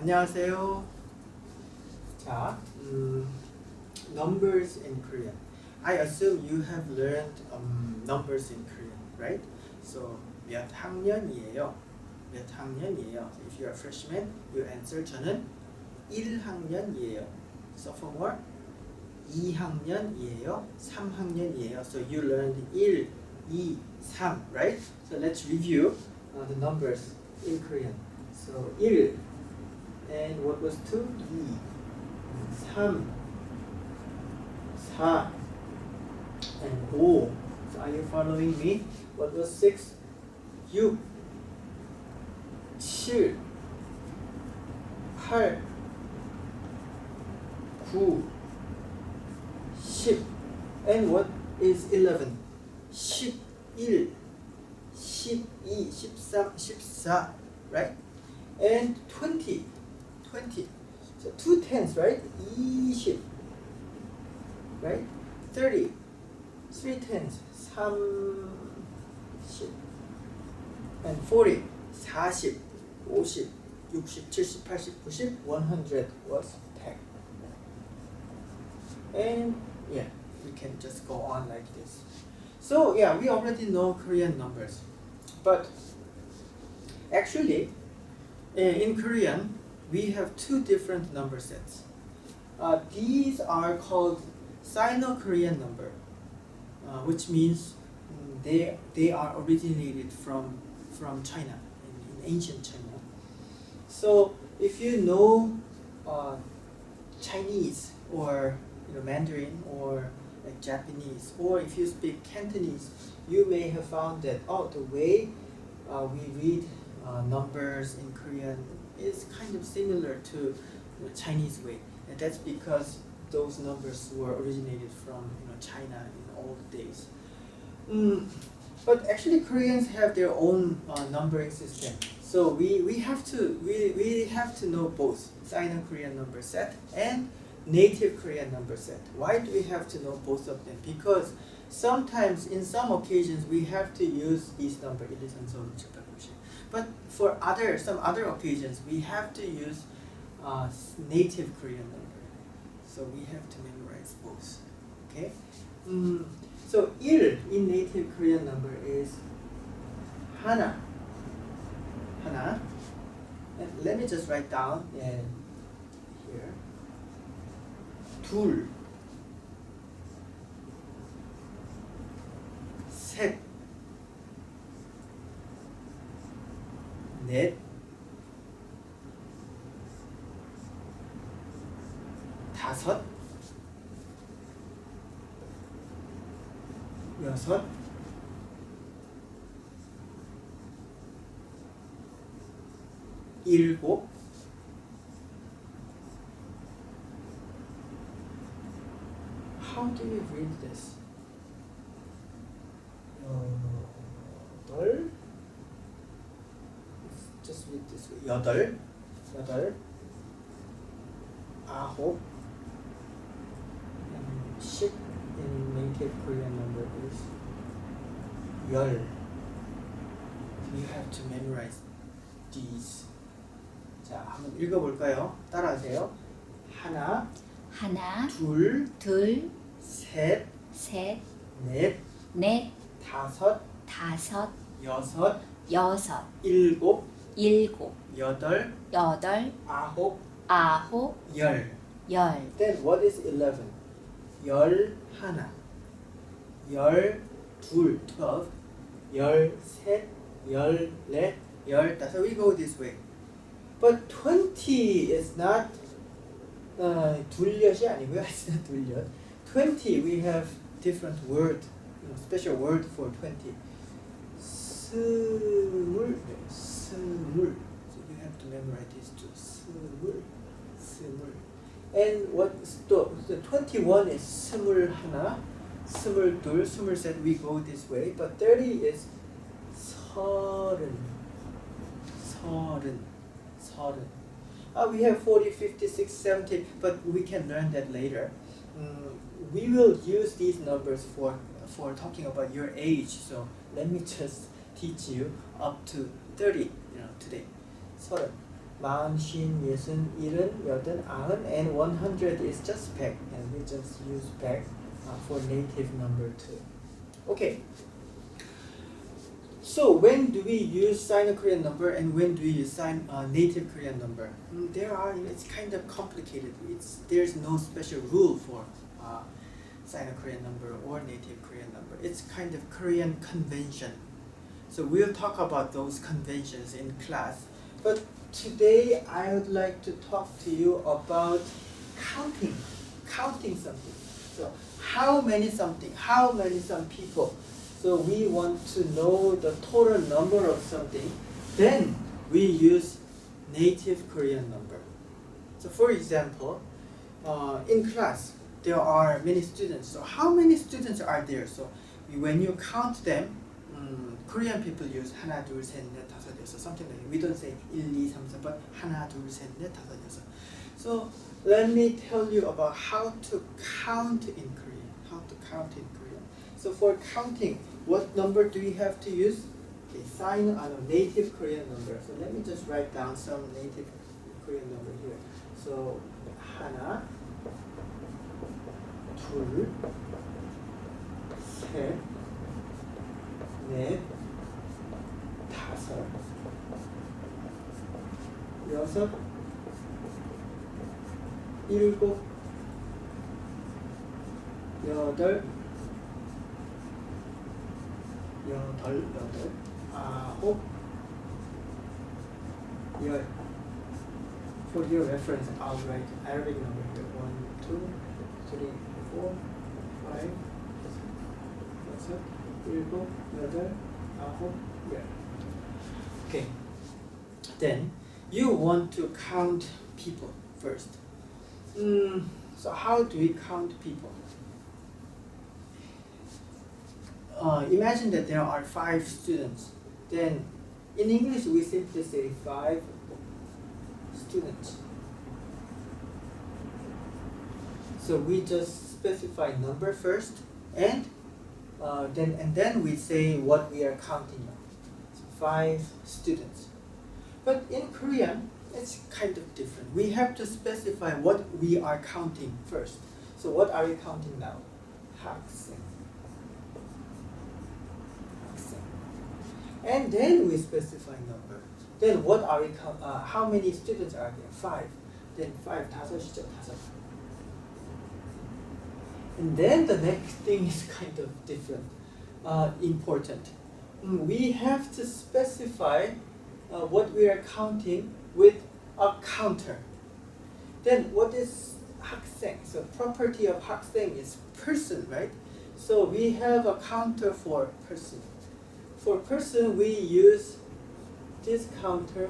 안녕하세요. 자, numbers in Korean. I assume you have learned numbers in Korean, right? So 몇 학년이에요? 몇 학년이에요? So if you're a freshman, you answer 저는 1학년이에요. Sophomore, 2학년이에요. 3학년이에요. So you learned 1, 2, 3, right? So let's review the numbers in Korean. So 1, and what was 2? 2, 3, 4, and 5. So are you following me? What was 6? 6, 7, 8, 9, 10. And what is 11? 11, 12, 13, 14, right? And 20. So 2 tens, right? 20, right? 30, 3 tens, 30, and 40, 40, 50, 60, 70, 80, 90, 100 was 10. And yeah, we can just go on like this. So yeah, we already know Korean numbers, but actually in Korean we have two different number sets. These are called Sino-Korean number, which means they are originated from China, in ancient China. So if you know Chinese or Mandarin or like Japanese, or if you speak Cantonese, you may have found that the way we read numbers in Korean is kind of similar to the Chinese way, and that's because those numbers were originated from China in old days. But actually Koreans have their own numbering system, so we have to know both Sino-Korean number set and native Korean number set. Why do we have to know both of them? Because sometimes in some occasions we have to use these numbers, but for some other occasions we have to use native Korean number. So we have to memorize both. Okay? So 1 in native Korean number is 하나. And let me just write down here. 둘, 셋, 넷, 다섯, 여섯, 일곱, how do you read this? 여덟, just read this way. 여덟, 아홉, and 10 in native Korean number is 열. You have to memorize these. 자, 한번 읽어볼까요? 따라하세요. 하나, 둘, 셋, 넷, 다섯, 여섯, 일곱, 여덟, 아홉, 열. Then what is 11? 열 하나, 열 둘, 12, 열 셋, 열 넷, 열 다섯. We go this way. But 20 is not 둘엿이 아니고요. It's not 둘엿. 20 we have different word, special word for 20. 스물. So you have to memorize these two. 스물. And what the 21 is 스물하나, 스물둘, 스물셋. We go this way. But 30 is 서른. We have 40, 50, 60, 70, but we can learn that later. We will use these numbers for talking about your age. So let me just teach you up to 30, today. 서른. 마흔, 쉰, 예순, 일흔, 여든, 아흔, and 100 is just 100, and we just use 100 for native number too. Okay. So when do we use Sino-Korean number and when do we use native Korean number? It's kind of complicated. There's no special rule for Sino-Korean number or native Korean number. It's kind of Korean convention. So we'll talk about those conventions in class. But today I would like to talk to you about counting something. So how many something, how many some people. So we want to know the total number of something. Then we use native Korean number. So for example, in class there are many students. So how many students are there? So when you count them, Korean people use 하나, 둘, 셋, 넷, 다섯, 여섯, something like that. We don't say 1, 2, 3, 4, but 하나, 둘, 셋, 넷, 다섯, 여섯. So let me tell you about how to count in Korean. So for counting, what number do we have to use? Okay, sign on a native Korean number. So let me just write down some native Korean number here. So 하나, 둘, 셋, 넷, 다섯, 여섯, 일곱, 여덟, 아홉, 열. For your reference, I'll write Arabic number here. 1, 2, 3, 4, 5, 6, 7, 8, 9, 10. Okay. Then you want to count people first. So how do we count people? Imagine that there are 5 students. Then in English we simply say 5 students. So we just specify number first, and then we say what we are counting on. So 5 students. But in Korean, it's kind of different. We have to specify what we are counting first. So what are we counting now? 학생. And then we specify number. Then what are we how many students are there? 5. Then 5, 다섯이죠, 다섯. And then the next thing is kind of different, important. We have to specify what we are counting with a counter. Then what is 학생? So property of 학생 is person, right? So we have a counter for person. For person, we use this counter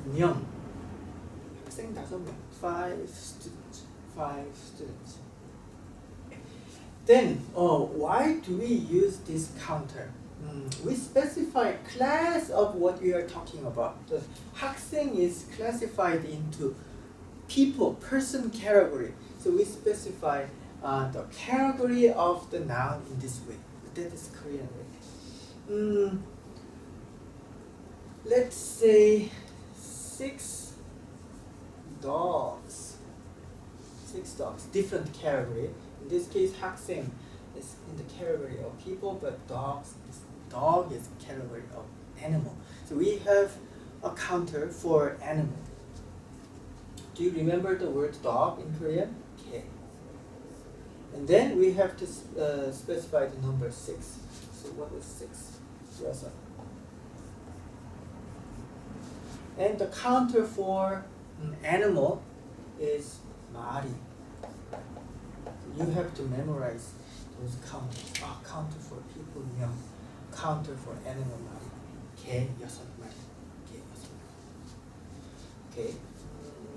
명. 학생 5명. 5 students. 5 students. Then, why do we use this counter? We specify class of what we are talking about. The 학생 is classified into people, person category. So we specify the category of the noun in this way. That is Korean way. Let's say 6 dogs. 6 dogs, different category. In this case, 학생 is in the category of people, but dog is category of animal. So we have a counter for animal. Do you remember the word dog in Korean? Okay. And then we have to specify the number 6. So what is 6? 여섯. And the counter for animal is 마리. You have to memorize those counters. Counter for people, 명. Counter for animal, 마리. 개 6마리. 개 6마리. Okay.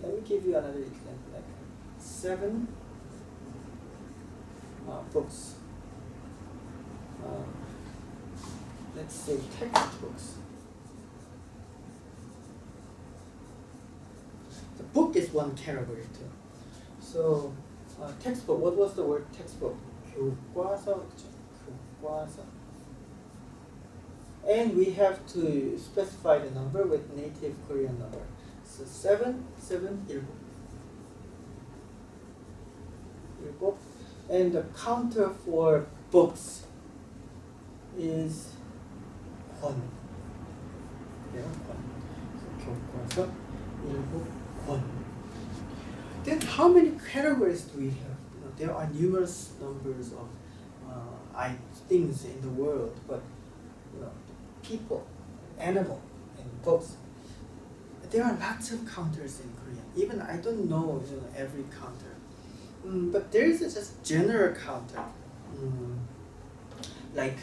Let me give you another example. Like 7 books. Let's say textbooks. The book is one category too. So textbook. What was the word textbook? 교과서. 교과서. And we have to specify the number with native Korean number. So 7, 7, 7. And the counter for books is 1. Yeah, 1. So 교과서 7권. Then how many categories do we have? There are numerous numbers of things in the world, but people, animal, and books. There are lots of counters in Korean. Even I don't know every counter. But there is a just general counter, like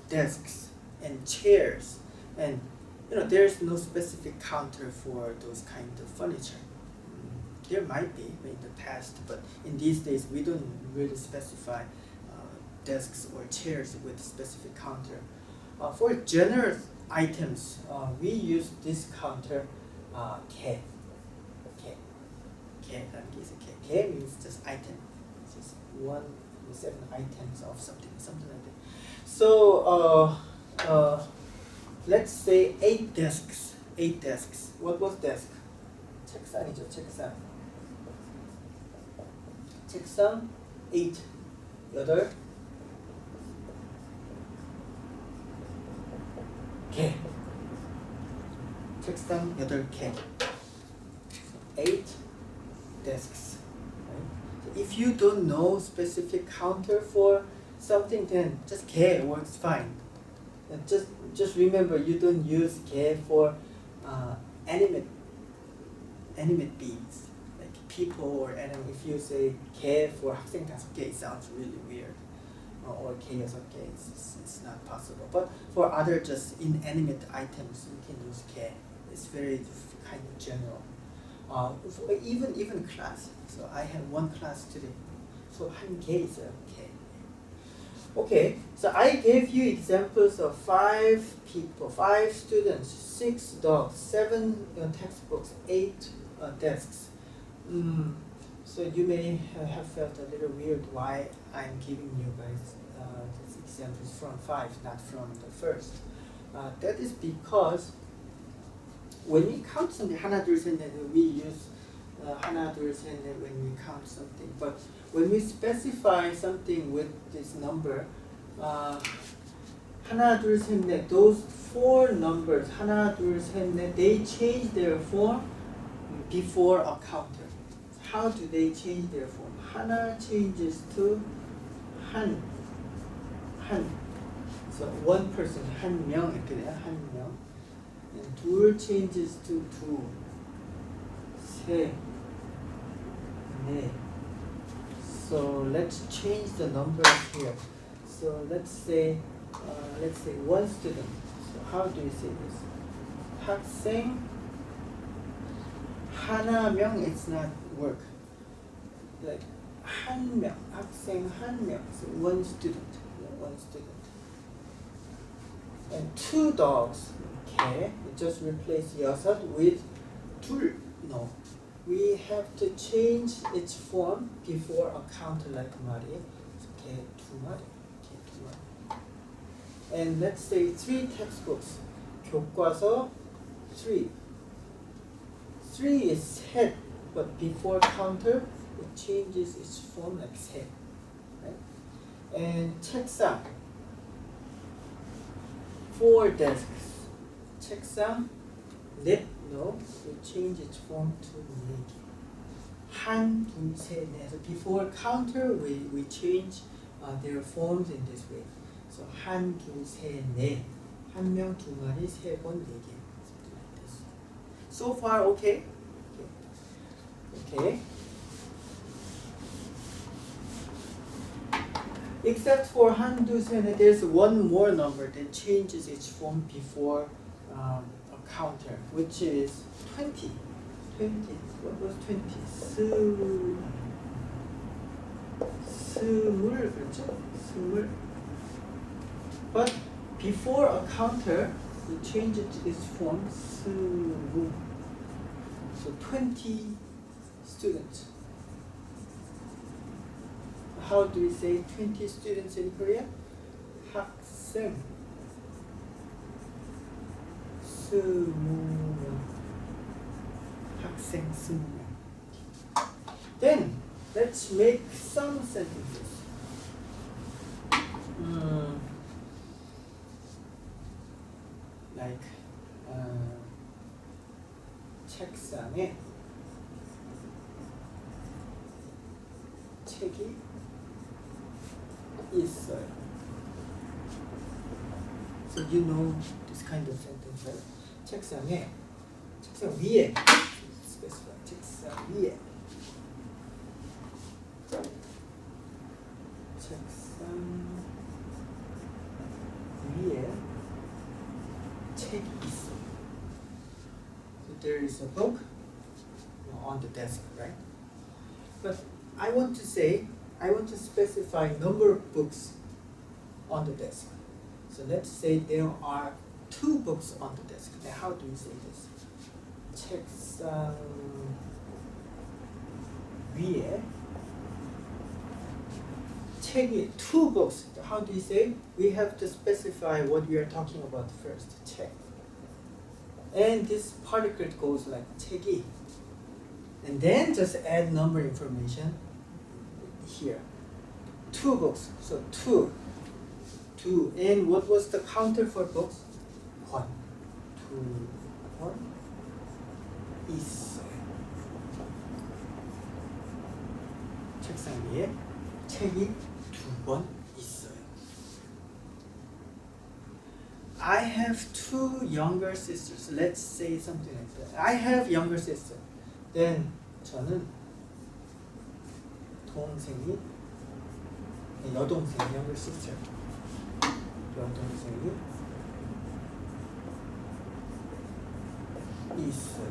desks and chairs, and there's no specific counter for those kind of furniture. There might be in the past, but in these days we don't really specify desks or chairs with specific counter. For general items, we use this counter, 개. 개 means just item. It's just 7 items of something like that. So let's say 8 desks. 8 desks. What was desk? 책상이죠, 책상. 책상 8. 8. 개. 책상 8개. 8 desks. Right? So if you don't know specific counter for something, then just 개 works fine. And just remember, you don't use 개 for animate beings like people or animal. If you say 개 for 학생 5개, it sounds really weird. Or 개 6개, it's not possible. But for other just inanimate items, you can use 개. It's very kind of general. Even class. So I had one class today. So 한 개 있어요. 개. Okay. So I gave you examples of 5 people, 5 students, 6 dogs, 7 textbooks, 8 desks. So you may have felt a little weird why I'm giving you guys these examples from 5, not from the first. That is because when we count something, 하나, 둘, 셋, 넷, we use 하나, 둘, 셋, 넷 when we count something. But when we specify something with this number, 하나, 둘, 셋, 넷, those 4 numbers, 하나, 둘, 셋, 넷, they change their form before a counter. How do they change their form? 하나 changes to 한. So one person, 한 명, 이렇게 돼요, 한 명. And 둘 changes to 두. 세. 네. So let's change the numbers here. So let's say one student. So how do you say this? 학생 하나 명, it's not work. Like 한 명, 학생 한 명. So one student. And 2 dogs. Okay, we just replace 여섯 with 둘. No, we have to change its form before a counter like 마리. Okay, 두 마리. And let's say 3 textbooks. 교과서 3. 3 is 셋, but before counter it changes its form like 셋. Right? And 책상. 4 desks. 책상 넷. No, we change its form to 네 개. 한, 둘, 셋, 넷. So before counter we change their forms in this way. So 한, 둘, 셋, 넷. 한 명, 두 마리, 세 번, 네 개. Something like this. So far, okay? Okay. Except for 한, 둘, 셋, 넷, there's one more number that changes its form before a counter, which is 20. 20. What was 20? 스물, 그렇죠? 스물. But before a counter, we change it to its form, 스무. So 20 students. How do we say 20 students in Korean? 학생. 스무 명. 학생 20명. Then let's make some sentences. Like 책상에 책이 있어요. So you know this kind of sentence, right? 책상 위에 specify 책상 위에 책상 위에 책이 있어요. So there is a book on the desk, right? But I want to specify number of books on the desk. So let's say there are 2 books on the desk. Now how do you say this? 책상 위에 책이 2 books. How do you say? We have to specify what we are talking about first. 책. And this particle goes like 책이. And then just add number information here. 2 books. So 2. And what was the counter for books? 1. 2, 1. 있어요. 책상 위에 책이 2권 있어요. I have 2 younger sisters. Let's say something like that. I have younger sister. Then 저는 여동생, younger sister. 여동생이 있어요.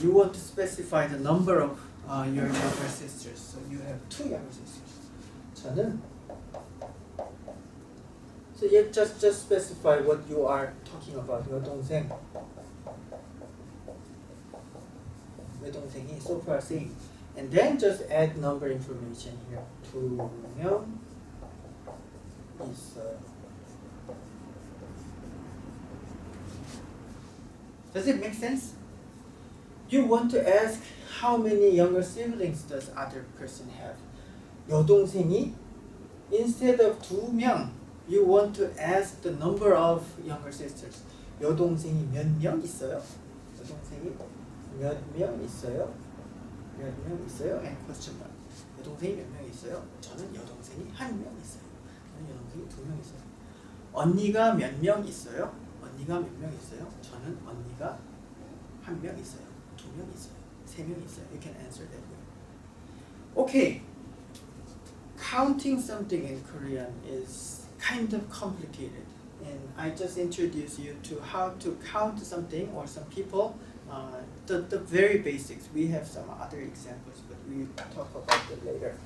You want to specify the number of your younger sisters. So you have 2 younger sisters. 저는 So you just specify what you are talking about. 여동생이 so far same. And then just add number information here. 2명 있어요. Does it make sense? You want to ask how many younger siblings does other person have? 여동생이 instead of 2명, you want to ask the number of younger sisters. 여동생이 몇 명 있어요? 여동생이 몇 명 있어요? 몇 명 있어요? And question mark. 여동생이 몇 명 있어요? 저는 여동생이 1명 있어요. 저는 여동생이 2명 있어요. 언니가 몇 명 있어요? 언니가 몇 명 있어요? 저는 언니가 1명 있어요. 2명 있어요. 3명 있어요. You can answer that way. Okay. Counting something in Korean is kind of complicated. And I just introduced you to how to count something or some people. The very basics. We have some other examples, but we talk about it later.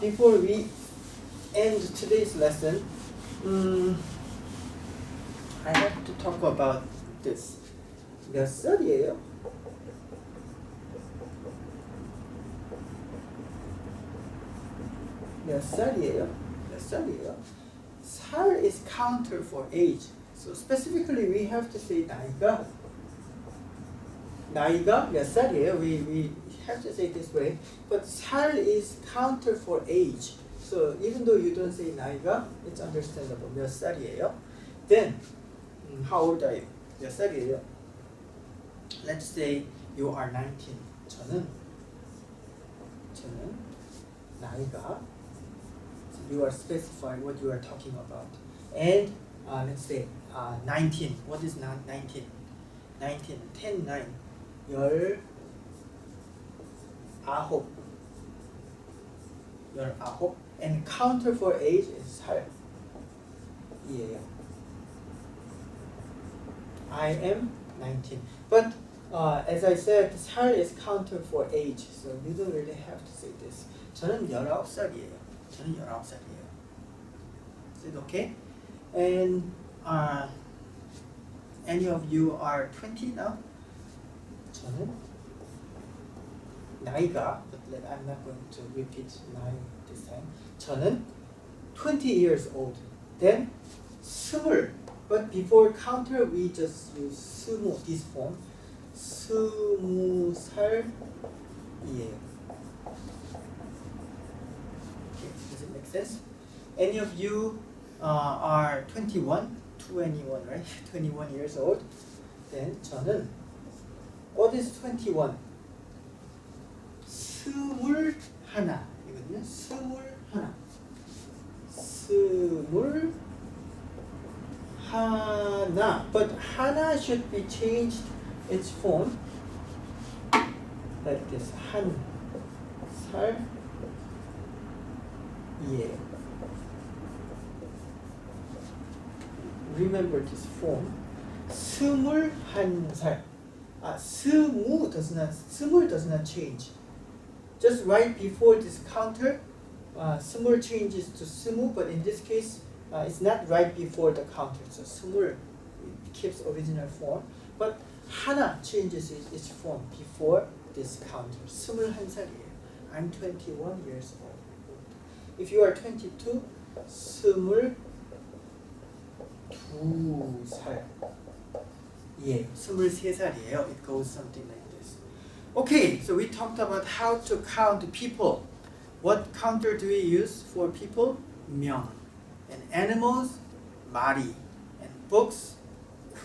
Before we end today's lesson, I have to talk about this. 몇 살이에요? 몇 살이에요? 몇 살이에요? 살 is counter for age. So specifically we have to say 나이가 몇 살이에요? We have to say it this way. But 살 is counter for age. So even though you don't say 나이가, it's understandable. 몇 살이에요? Then, how old are you? 몇 살이에요? Let's say you are 19. 저는 나이가, so you are specifying what you are talking about. And let's say 19. What is 19? 19, 10, 9. 19. And counter for age is 살이에요. I am 19. But as I said, 살 is counter for age, so you don't really have to say this. 저는 19살이에요. 저는 19살이에요. Is it okay? And any of you are 20 now? 저는 나이가, but I'm not going to repeat nine this time. 저는 20 years old. Then 20 But before counter, we just use 스무, this form. 20살이에요. Okay, does it make sense? Any of you are 21, right? 21 years old. Then 저는 what is 21? 스물 하나 이거든요. 스물 하나. But 하나 should be changed its form like this. 한 살이에요. Remember this form. 스물 한 살. 스물 does not change. Just right before this counter, 스물 changes to 스무, but in this case, it's not right before the counter. So 스물 it keeps original form, but 하나 changes its form before this counter. 21살이에요. I'm 21 years old. If you are 22, 22살. 예, 23살이에요. It goes something like this. Okay, so we talked about how to count people. What counter do we use for people? 명. And animals, 마리. And books,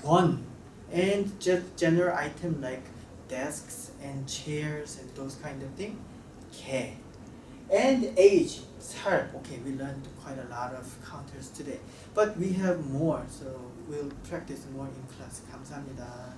권. And just general item like desks and chairs and those kind of thing, 개. And age, 살. Okay, we learned quite a lot of counters today. But we have more, so we'll practice more in class. 감사합니다.